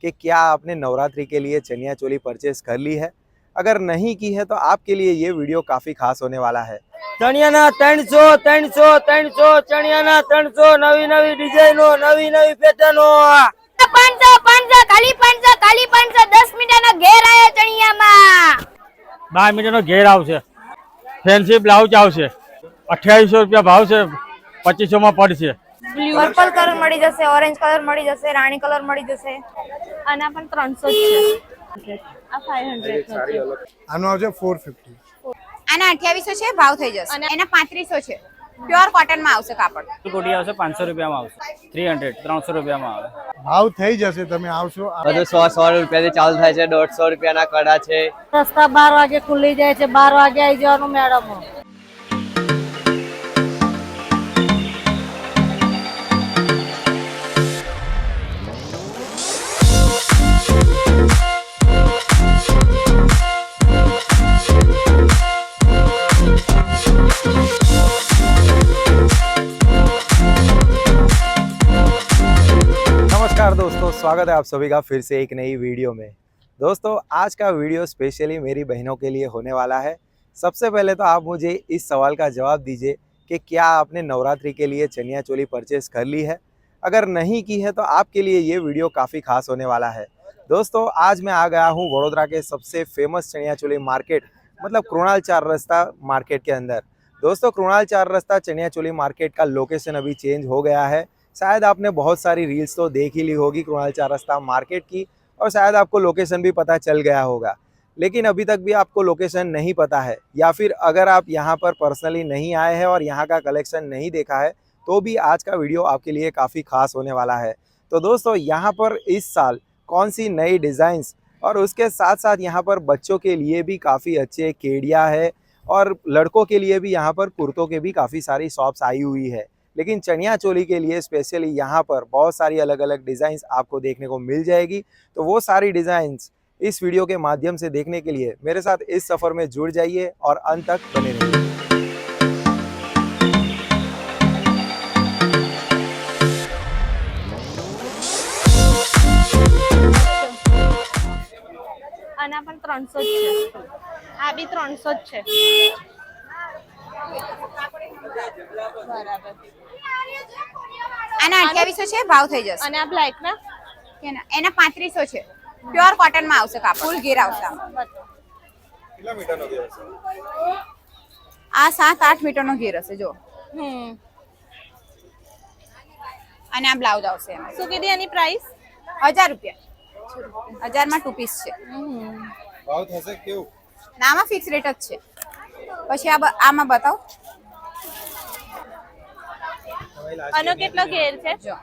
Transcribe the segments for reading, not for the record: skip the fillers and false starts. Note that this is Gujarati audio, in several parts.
कि क्या आपने नवरात्रि के लिए चनिया चोली परचेस कर ली है। अगर नहीं की है तो आपके लिए ये वीडियो काफी खास होने वाला है। चणियाना 300 चणियाना 300 नवी नवी डिजाइनो नवी नवी पेटर्नो 500 खाली 10 मीटरનો ઘેર આયો ચણિયામાં 12 મીટરનો ઘેર આવશે। ફેન્સી બ્લાઉઝ આવશે 2800 રૂપિયા ભાવ છે, 2500 માં પડશે। પર્પલ કલર મળી જશે, ઓરેન્જ કલર મળી જશે, રાણી કલર મળી જશે અને આ પણ 300 છે। આ 500 છે, આનો આવશે 450। આના 2800 છે, ભાવ થઈ જશે અને એના 3500 છે। પ્યોર કોટન માં આવશે કાપડ। કોટી આવશે 500 રૂપિયામાં આવશે, 300 રૂપિયામાં આવે। ભાવ થઈ જશે, તમે આવશો। બધું 100 રૂપિયાથી ચાલુ થાય છે। 150 રૂપિયાના કડા છે। રસ્તા 12 વાગે ખુલી જાય છે, 12 વાગે આવી જવાનું મેડમ। नमस्कार दोस्तों, स्वागत है आप सभी का फिर से एक नई वीडियो में। दोस्तों आज का वीडियो स्पेशली मेरी बहनों के लिए होने वाला है। सबसे पहले तो आप मुझे इस सवाल का जवाब दीजिए कि क्या आपने नवरात्रि के लिए चनिया चोली परचेस कर ली है। अगर नहीं की है तो आपके लिए ये वीडियो काफ़ी खास होने वाला है। दोस्तों आज मैं आ गया हूँ वडोदरा के सबसे फेमस चनिया चोली मार्केट मतलब कृणाल 4 रस्ता मार्केट के अंदर। दोस्तों कृणाल 4 रस्ता चनिया चोली मार्केट का लोकेशन अभी चेंज हो गया है। शायद आपने बहुत सारी रील्स तो देख ही ली होगी कृणाल 4 रस्ता मार्केट की, और शायद आपको लोकेशन भी पता चल गया होगा। लेकिन अभी तक भी आपको लोकेशन नहीं पता है, या फिर अगर आप यहाँ पर पर्सनली नहीं आए हैं और यहाँ का कलेक्शन नहीं देखा है, तो भी आज का वीडियो आपके लिए काफ़ी खास होने वाला है। तो दोस्तों यहाँ पर इस साल कौन सी नई डिज़ाइंस और उसके साथ साथ यहाँ पर बच्चों के लिए भी काफ़ी अच्छे केडिया है, और लड़कों के लिए भी यहाँ पर कुर्तों के भी काफ़ी सारी शॉप्स आई हुई है। लेकिन चनिया चोली के लिए स्पेशली यहाँ पर बहुत सारी अलग अलग डिज़ाइंस आपको देखने को मिल जाएगी। तो वो सारी डिज़ाइंस इस वीडियो के माध्यम से देखने के लिए मेरे साथ इस सफ़र में जुड़ जाइए और अंत तक बने रहिए। આના પણ 300 છે, આ બી 300 છે। બરાબર, આના 2800 છે, ભાવ થઈ જશે અને આ બ્લેક ના એના 3500 છે। પ્યોર કોટન માં આવશે કાપડ, ફૂલ ઘેર આવશે। કેટલા મીટરનો ઘેર હશે? આ 7-8 મીટરનો ઘેર હશે જો। અને આ બ્લાઉઝ આવશે એમાં। શું કીધી એની પ્રાઇસ? 1000 રૂપિયા। 1000 માં 2 પીસ છે। ભાવ થશે કેવું? ના આમાં ફિક્સ રેટ જ છે। પછી આમાં બતાવો આનો કેટલો ઘેર છે? જો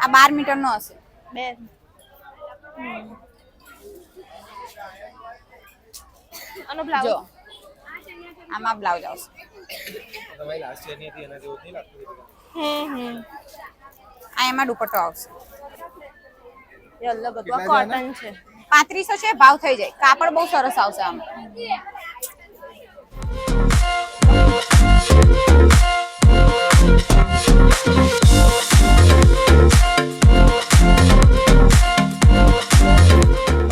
આ 12 મીટરનો હશે। બે આનો બ્લાઉઝ જો આમાં બ્લાઉઝ આવશે। તમારી લાસ્ટ યરની હતી એના જેવું નહીં લાગતું? આ એમાં દુપટ્ટો આવશે। યલો બધું કોટન છે। 3500 છે, ભાવ થઈ જાય। કાપડ બહુ સરસ આવશે આમાં।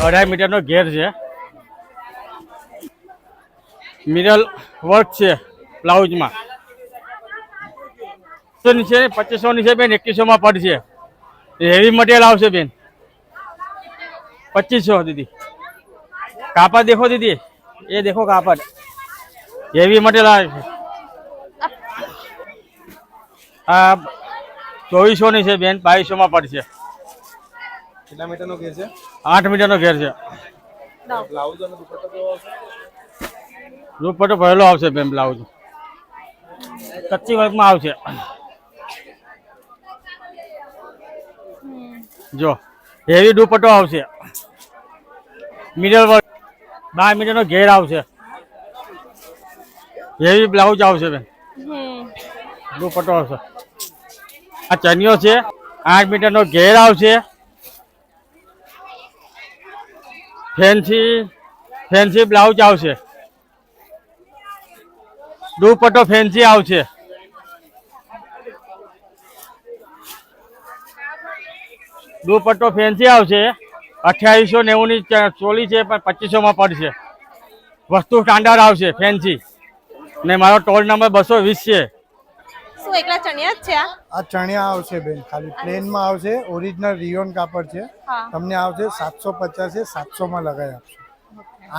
અઢાઈ મીટરનો ઘેર છે, મિરર વર્ક છે બ્લાઉઝમાં। નીચે 2500 ની છે બેન, 2100 માં પડશે। હેવી મટીરિયલ આવશે બેન, 2500 दीदी। कापड़ देखो दीदी, ये देखो कापड़ हेवी मटेरियल आए છે। આ 2400 ની છે બેન, 2200 માં પડશે। કેટલા મીટરનો ઘેર છે? 8 મીટરનો ઘેર છે। બ્લાઉઝ અને દુપટ્ટો કેવો આવશે? દુપટ્ટો ભરેલો આવશે બેન, બ્લાઉઝ કચ્ચી વર્કમાં આવશે। જો હેવી દુપટ્ટો આવશે, મિરર વર્ક 12 મીટરનો ઘેર આવશે, હેવી બ્લાઉઝ આવશે બેન, દુપટ્ટો આવશે। આ ચનિયો છે, 8 મીટરનો ઘેર આવશે। ફેન્સી બ્લાઉઝ આવશે, દુપટ્ટો ફેન્સી આવશે। દુપટ્ટો ફેન્સી આવશે। 2890 ની ચોલી છે પણ 2500 માં પડશે. વસ્તુ સ્ટાન્ડર્ડ આવશે ફેન્સી ને મારો ટોલ નંબર 220 છે. શું એકલા ચણિયા જ છે આ? આ ચણિયા આવશે બેન, ખાલી પ્લેનમાં આવશે. ઓરિજિનલ રિયોન કાપડ છે. હા. તમને આવશે 750 છે, 700 માં લગાવી આપશે.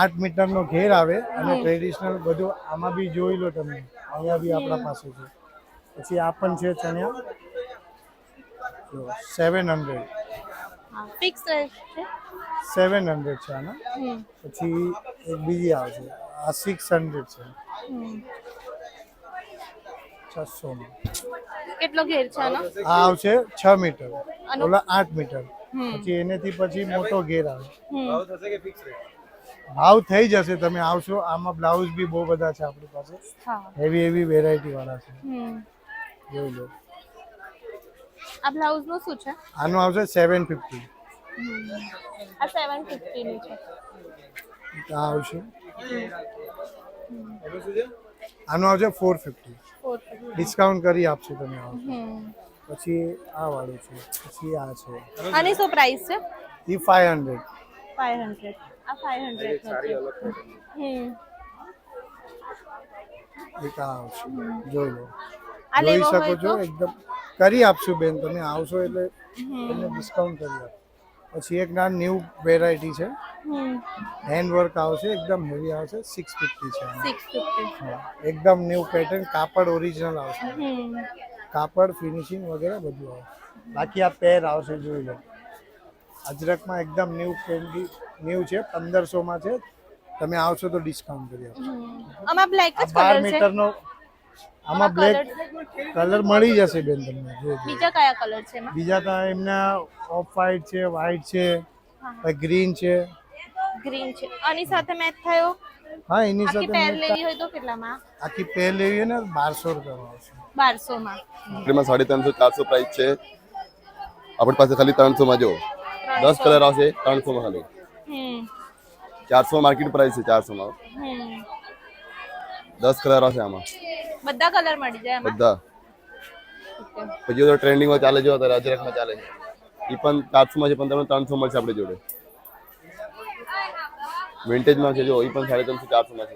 8 મીટરનો ઘેર આવે અને ટ્રેડિશનલ બધું આમાં બી જોઈ લો તમે. અહીંયા બી આપણા પાસે છે. પછી આ પણ છે ચણિયા, 700 ફિક્સ રેટ છે. 700 છે આના. પછી એક બીજી આવશે, આ 600 છે, 600 માં. કેટલો ઘેર છે આનો? આ આવશે 6 મીટર, ઓલા 8 મીટર. પછી એનેથી પછી મોટો ઘેર આવે. ભાવ થઈ જશે, તમે આવશો. આમાં બ્લાઉઝ બી બહુ બધા છે આપણી પાસે, હેવી હેવી વેરાયટી વાળા છે. જોઈ લો. આ બ્લાઉઝ નું શું છે? આનું આવશે 750. આ 750 નું છે. આ આવશે, આનું આવશે 450. ડિસ્કાઉન્ટ કરી આપશે તમે આવશો. પછી આ વાળું છે, પછી આ છે. આની શું પ્રાઇસ છે? એ 500. 500. આ 500 નો છે. એક આ આવશે, જોઈ લો. આ જોઈ લેવો શકો હોય છો, તો એકદમ કરી આપશું બેન. તમે આવશો એટલે તમને ડિસ્કાઉન્ટ કરી આપશું. પછી એક ના ન્યૂ વેરાયટી છે, હેન્ડ વર્ક આવશે, એકદમ હેવી આવશે, 650 છે આનું. 650. હા, એકદમ ન્યૂ પેટર્ન, કાપડ ઓરિજિનલ આવશે. કાપડ ફિનિશિંગ વગેરે બધું આવશે. બાકી આ પેર આવશે, જોઈ લો. અજરકમાં એકદમ ન્યૂ ટ્રેન્ડી ન્યૂ છે, 1500 માં છે. તમે આવશો તો ડિસ્કાઉન્ટ કરી આપશું. આમાં બ્લેક જ 12 કલર છે. મીટરનો આમાં બ્લેક કલર મળી જશે બેન તમને. બીજા કયા કલર છે એમાં? બીજા તો એમના ઓફ વ્હાઈટ છે, વ્હાઈટ છે, ગ્રીન છે. ગ્રીન છે. આની સાથે મેચ થયો. હા, એની આખી સાથે પેર લેવી હોય તો કેટલામાં? આખી પેર લેવી હોય ને 1200 રૂપિયા આવશે. 1200 માં. એમાં 350 400 પ્રાઇસ છે. આપણી પાસે ખાલી 300 માં જો 10 કલર આવશે, 300 માં ખાલી. 400 માર્કેટ પ્રાઇસ છે, 400 માં 10 કલર આવશે આમાં. બધા કલર મળી જાય આમાં. બધા. પછી તો ટ્રેન્ડિંગમાં ચાલે જો અત્યારે અજરકમાં ચાલે છે, એ પણ 400 માં છે, પણ તમને 300 મળશે આપણી જોડે. વિન્ટેજમાં છે જો, એ પણ 350 400 માં છે.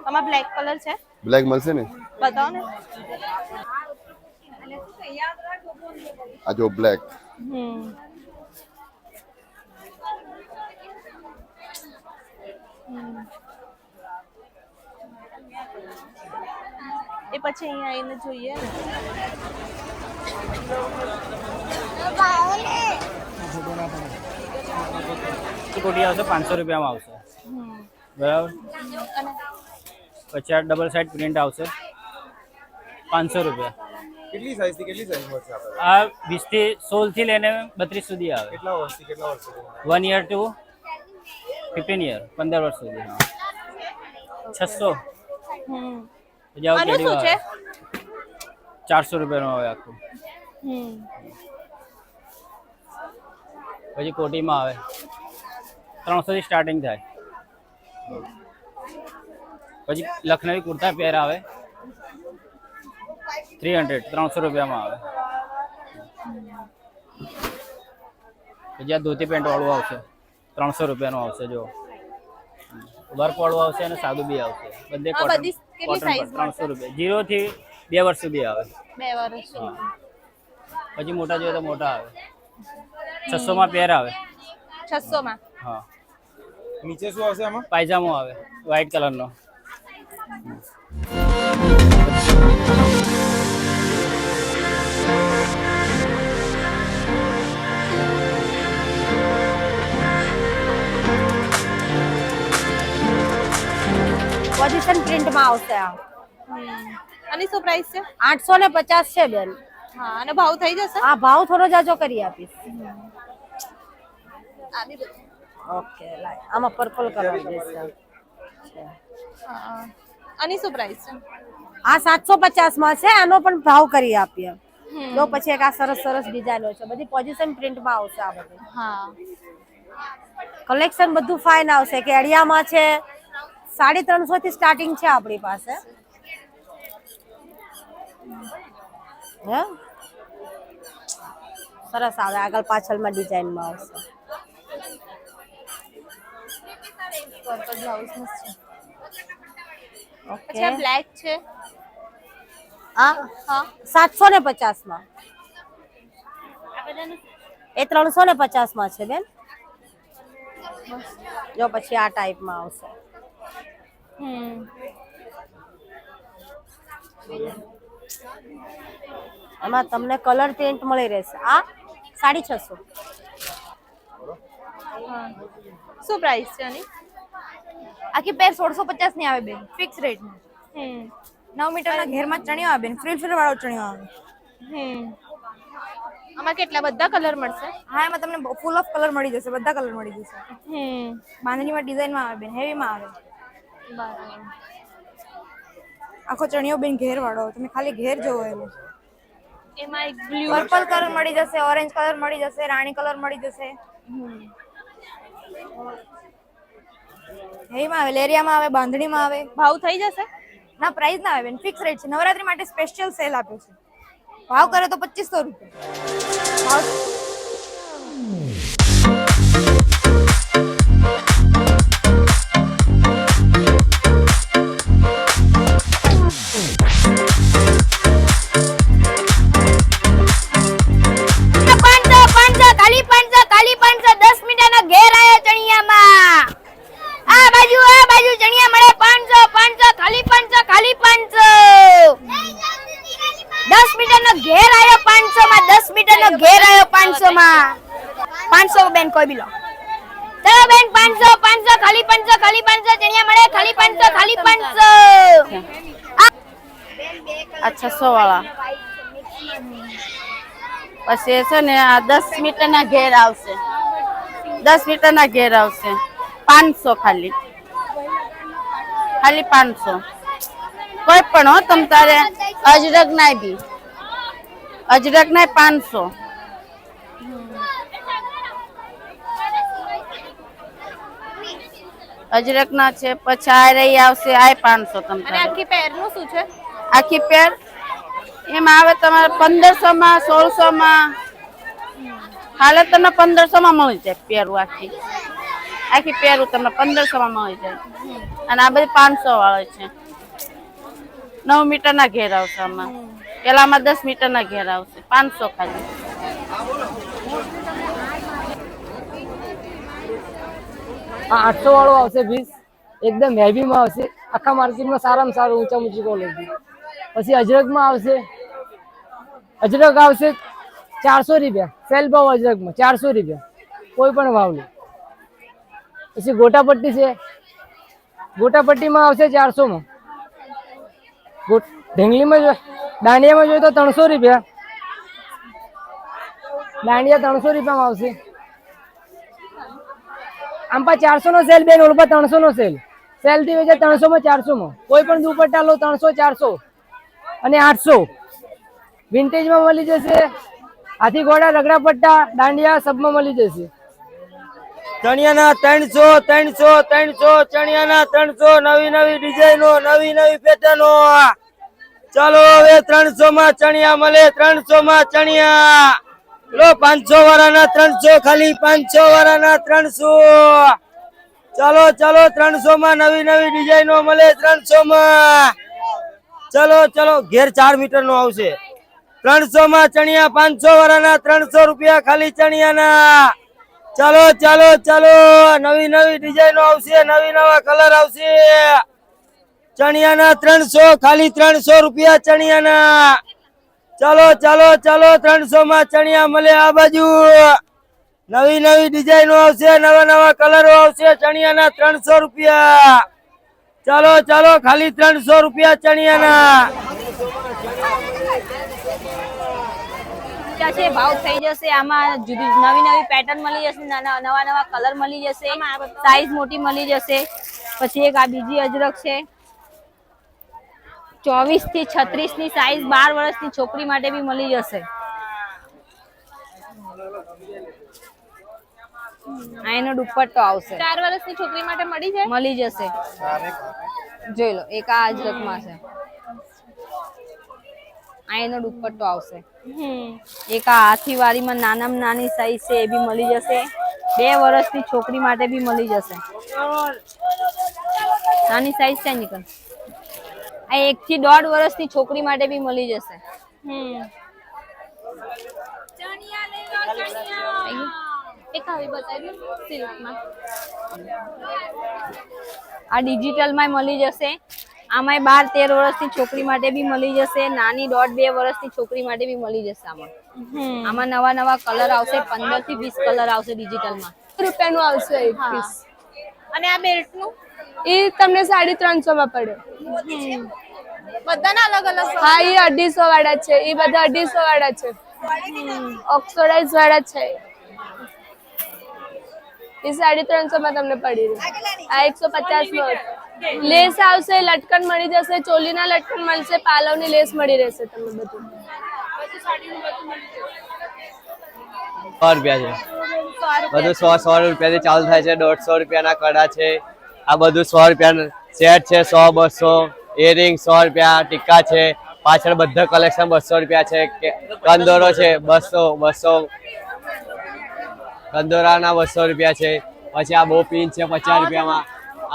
આમાં બ્લેક કલર છે. બ્લેક મળશે ને? બતાવો ને. આ જો બ્લેક. એ પછી અહીંયા આવીને જોઈએ ને. કોટી આવશે 500 રૂપિયામાં આવશે, બરાબર. પછી આ ડબલ સાઇડ પ્રિન્ટ આવશે 500 રૂપિયા. કેટલી સાઈઝ થી કેટલી સાઈઝ મળશે આપણે? આ 20 થી 16 થી લઈને 32 સુધી આવે. કેટલા વર્ષથી કેટલા વર્ષ સુધી? 1 યર ટુ 15 યર, 15 વર્ષ સુધી. 600. પછી આવું આનું શું છે? 400 રૂપિયાનું આવે આખું. પછી કોટીમાં આવે 300 થી સ્ટાર્ટિંગ થાય. પછી લખનવી કુર્તા પેર આવે 300 રૂપિયામાં આવે. પછી આ ધોતી પેન્ટ વાળું આવશે 300 રૂપિયાનું આવશે. જો વર્ક વાળું આવશે અને સાદું બી આવશે. બધે આ કોટન બધી કેટલી કોટન size પર 300 રૂપિયા. 0 થી 2 વર્ષ સુધી આવે. 2 વર્ષ. પછી મોટા જોઈએ તો મોટા આવે 600 માં પેર આવે. 600 માં. હા. નીચે શું આવશે આમાં? પાયજામો આવે વ્હાઈટ કલરનો. પોઝિશન પ્રિન્ટમાં આવશે આ. આની શું પ્રાઇસ છે? 850 છે બેન. હા, અને ભાવ થઈ જશે? આ ભાવ થોડો જાજો કરી આપીશ. આ બી બધું. ઓકે, લાય. આમાં પર્પલ કલર દેશે. આની શું પ્રાઇસ છે? આ 750 માં છે, આનો પણ ભાવ કરી આપીએ. જો પછી એક આ સરસ સરસ ડિઝાઇનો છે, બધી પોઝિશન પ્રિન્ટમાં આવશે આ બધી. હા. કલેક્શન બધું ફાઇન આવશે. કેડિયામાં છે 350 થી સ્ટાર્ટિંગ છે આપણી પાસે. હે સરસ આવે, આગળ પાછળમાં ડિઝાઇનમાં આવશે. બ્લાઉઝ મસ્ત છે. ઓકે પછી આ બ્લેક છે. આ હા 750 માં. એ 350 માં છે બેન. જો પછી આ ટાઈપમાં આવશે. એમાં તમને કલર પ્રિન્ટ મળી રહેશે. આ 650. શું પ્રાઇસ છે આની? આખી પેર 1650 ની આવે બેન, ફિક્સ રેટ માં. 9 મીટરના ઘેરમાં ચણિયો આવે બેન, ફ્રીલ વાળો ચણિયો આવે. આમાં કેટલા બધા કલર મળશે? હા, એમાં તમને ફૂલ ઓફ કલર મળી જશે, બધા કલર મળી જશે. બાંધણીમાં ડિઝાઇનમાં આવે બેન, હેવીમાં આવે. બરાબર. આખો ચણિયો બેન ઘેર વાળો, તમે ખાલી ઘેર જોવો એનો. એમાં એક બ્લુ પર્પલ કલર મળી જશે, ઓરેન્જ કલર મળી જશે, રાણી કલર મળી જશે. હેવીમાં આવે, લેરિયામાં આવે, બાંધણીમાં આવે. ભાવ થઈ જશે? ના, પ્રાઇસ ના આવે બેન, ફિક્સ રેટ છે. નવરાત્રી માટે સ્પેશિયલ સેલ આપ્યો છે. ભાવ કરે તો 2500 રૂપિયા ભાવ. ખાલી 500 10 મીટરના ઘેર આયા ચણિયામાં. આ બાજુ ચણિયા મળે 500 ખાલી 500 10 મીટરનો ઘેર આયો 500 માં. 10 મીટરનો ઘેર આયો 500 માં. 500 બેન કોઈ બી લો. ચલો બેન 500 ખાલી 500 ચણિયા મળે ખાલી 500 આ 600 વાળા. પછી છે ને આ 10 મીટરના ઘેર આવશે. 10 મીટરના ઘેર આવશે 500 ખાલી 500. કોઈ પણ હો તમ તારે અજરક ના 500. અજરક ના છે. પછી આ રહી આવશે આ 500 તમ અને તારે. આખી પેર નું શું છે? આખી પેર એમાં આવે તમારે 1500 માં 1600 માં. હાલે તમને 1500 માં મળી જાય પેરું. આખી પેરું તમને 1500 માં મળી જાય. અને આ બધી 500 વાળો છે. 9 મીટરના ઘેર આવશે આમાં. પેલામાં 10 મીટરના ઘેર આવશે 500 ખાલી. આ 800 વાળો આવશે પીસ, એકદમ હેવીમાં આવશે. આખા માર્કેટમાં સારામાં સારું ઊંચા ઊંચી ક્વોલિટી. પછી અજરકમાં આવશે. અજરક આવશે 400 રૂપિયા સેલ ભાવ. અજરકમાં 400 રૂપિયા કોઈ પણ ભાવ નહીં. પછી ગોટાપટ્ટી છે. ગોટાપટ્ટીમાં આવશે 400 માં. ઢેંગલીમાં દાંડિયામાં જોઈએ તો 300 રૂપિયા. દાંડિયા 300 રૂપિયામાં આવશે. આમ પા 400 નો સેલ બેન, ઓલપા 300 નો સેલ. સેલ થી વેચે 300 માં 400 માં. કોઈ પણ દુપટ્ટા લો 300 400 અને 800. વિન્ટેજમાં મળી જશે. હાથી ઘોડા રગડા પટ્ટા દાંડિયા સબમાં મળી જશે. ચણિયાના 300 ચણિયાના 300. નવી નવી ડિઝાઇનો, નવી નવી પેટર્નો. ચાલો હવે 300 માં ચણિયા મળે. 300 માં ચણિયા લો. 500 વાળાના 300 ખાલી 500 વાળાના 300. ચાલો 300 માં નવી નવી ડિઝાઇનો મળે 300 માં. ચલો ઘેર 4 મીટર નો આવશે. 300 માં ચણિયા 500 વાળાના 300 રૂપિયા ખાલી ચણિયાના. ચાલો નવી નવી ડિઝાઇનો આવશે, નવી નવા કલર આવશે. ચણિયાના 300 ખાલી 300 રૂપિયા ચણિયાના. ચાલો 300 માં ચણિયા મળે. આ બાજુ નવી નવી ડિઝાઇનો આવશે, નવા નવા કલરો આવશે. ચણિયાના 300 રૂપિયા. ચાલો ખાલી 300 રૂપિયા ચણિયાના. છે ભાવ થઈ જશે. આમાં જુદી નવી નવી પેટર્ન મળી જશે, નવા નવા કલર મળી જશે, સાઈઝ મોટી મળી જશે. પછી એક આ બીજી અજરક છે 24 થી 36 ની સાઈઝ. 12 વર્ષની છોકરી માટે બી મળી જશે. આ એનો દુપટ્ટો આવશે. 4 વર્ષની છોકરી માટે મળી જશે. જોઈ લો, એક આ અજરકમાં છે. આ એનો દુપટ્ટો આવશે એક આ હાથીવાળીમાં નાનામાં નાની સાઈઝ છે એ બી મળી જશે 2 વર્ષની છોકરી માટે બી મળી જશે નાની સાઈઝ છે નીકળ આ 1 થી 1.5 વર્ષની છોકરી માટે બી મળી જશે એક આવી બતાવી સિલ્કમાં આ ડિજિટલમાં મળી જશે આમાં 12-13 વર્ષની છોકરી માટે બી મળી જશે નાની 1.5-2 વર્ષની છોકરી માટે બી મળી જશે આમાં નવા કલર આવશે 15 થી 20 કલર આવશે ડિજિટલમાં રૂપિયાનું આવશે એક પીસ અને આ બેલ્ટનું એ તમને 350 માં પડે બધાના અલગ અલગ હા એ 250 વાળા છે એ બધા 250 વાળા છે ઓક્સિડાઇઝ વાળા છે એ 350 માં તમને પડી રહે આ 150 નો લેસ આવશે લટકન મળી જશે ચોલીના લટકન મળશે પાલવની લેસ મળી રહેશે તમને બધું 100 રૂપિયા છે બધું 100 રૂપિયાથી ચાલુ થાય છે 150 રૂપિયાના કડા છે આ બધું 100 રૂપિયાનું સેટ છે 100-200 ઇયરિંગ 100 રૂપિયા ટીકા છે પાછળ બધા કલેક્શન 200 રૂપિયા છે કંદોરો છે 200 કંદોરાના 200 રૂપિયા છે પછી આ બો પિન છે 50 રૂપિયામાં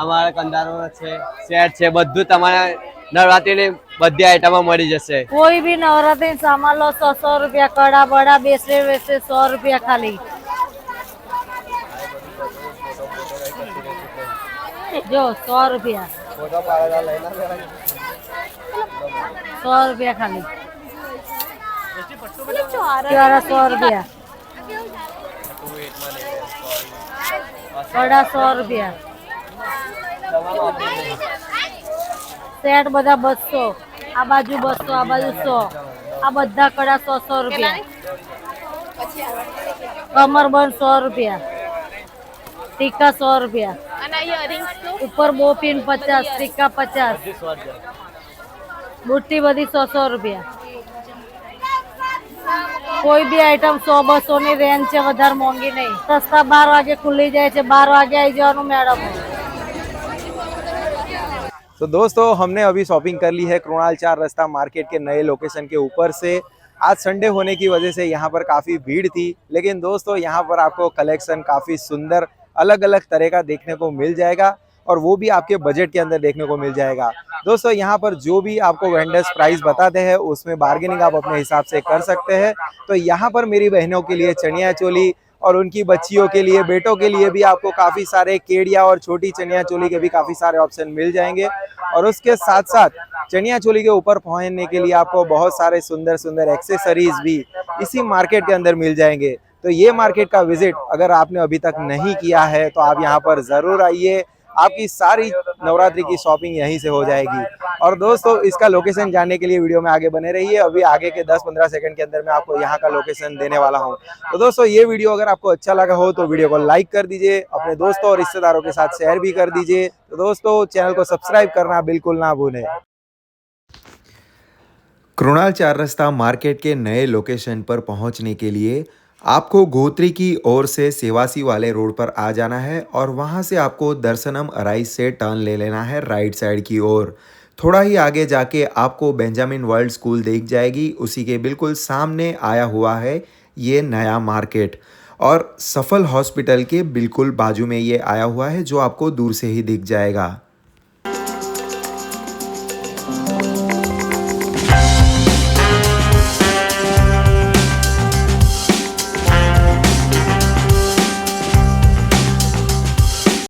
અમારા કંદારો છે સેટ છે બધું તમારા નવરાત્રીની બધી આઈટમો મળી જશે कोई भी नवरात्रि सामान लो 100 रुपया कड़ा बड़ा बेसे वैसे 100 रुपया खाली जो 100 रुपया 100 रुपया खाली क्यारा 100 रुपया कड़ा 100 रुपया सेट बधा 200 आ बाजू 200 आ बाजू 100 आ बधा कड़ा 100 रुपया कमर बंद 100 रुपया टीका 100 रुपया ऊपर बो पिन 50 टीका 50 बूटी बधी 100 रुपया कोई भी आइटम 100-200 ની રેન્જ છે વધારે મોંઘી નહીં સસ્તા 12 વાગે ખુલી જાય છે 12 વાગે આવી જવાનું મેડમ तो दोस्तों हमने अभी शॉपिंग कर ली है कृणाल 4 रास्ता मार्केट के नए लोकेशन के ऊपर से। आज संडे होने की वजह से यहाँ पर काफ़ी भीड़ थी, लेकिन दोस्तों यहाँ पर आपको कलेक्शन काफ़ी सुंदर अलग अलग तरह का देखने को मिल जाएगा और वो भी आपके बजट के अंदर देखने को मिल जाएगा। दोस्तों यहाँ पर जो भी आपको वेंडर्स प्राइस बताते हैं उसमें बार्गेनिंग आप अपने हिसाब से कर सकते हैं। तो यहाँ पर मेरी बहनों के लिए चनिया चोली और उनकी बच्चियों के लिए, बेटों के लिए भी आपको काफ़ी सारे केड़िया और छोटी चनिया चोली के भी काफ़ी सारे ऑप्शन मिल जाएंगे। और उसके साथ साथ चनिया चोली के ऊपर पहनने के लिए आपको बहुत सारे सुंदर सुंदर एक्सेसरीज भी इसी मार्केट के अंदर मिल जाएंगे। तो ये मार्केट का विजिट अगर आपने अभी तक नहीं किया है तो आप यहाँ पर ज़रूर आइए, आपकी सारी नवरात्रि की शॉपिंग यहीं से हो जाएगी। और दोस्तों इसका लोकेशन जानने के लिए वीडियो में आगे बने रहिए, अभी आगे के 10-15 सेकंड के अंदर मैं आपको यहाँ का लोकेशन देने वाला हूँ। तो दोस्तों ये वीडियो अगर आपको अच्छा लगा हो तो वीडियो को लाइक कर दीजिए, अपने दोस्तों और रिश्तेदारों के साथ शेयर भी कर दीजिए। तो दोस्तों चैनल को सब्सक्राइब करना बिल्कुल ना भूलें। कृणाल 4 रास्ता मार्केट के नए लोकेशन पर पहुंचने के लिए आपको गोत्री की ओर से सेवासी वाले रोड पर आ जाना है और वहां से आपको दर्शनम अराइज से टर्न ले लेना है राइट साइड की ओर। थोड़ा ही आगे जाके आपको बेंजामिन वर्ल्ड स्कूल दिख जाएगी, उसी के बिल्कुल सामने आया हुआ है ये नया मार्केट और सफल हॉस्पिटल के बिल्कुल बाजू में ये आया हुआ है जो आपको दूर से ही दिख जाएगा।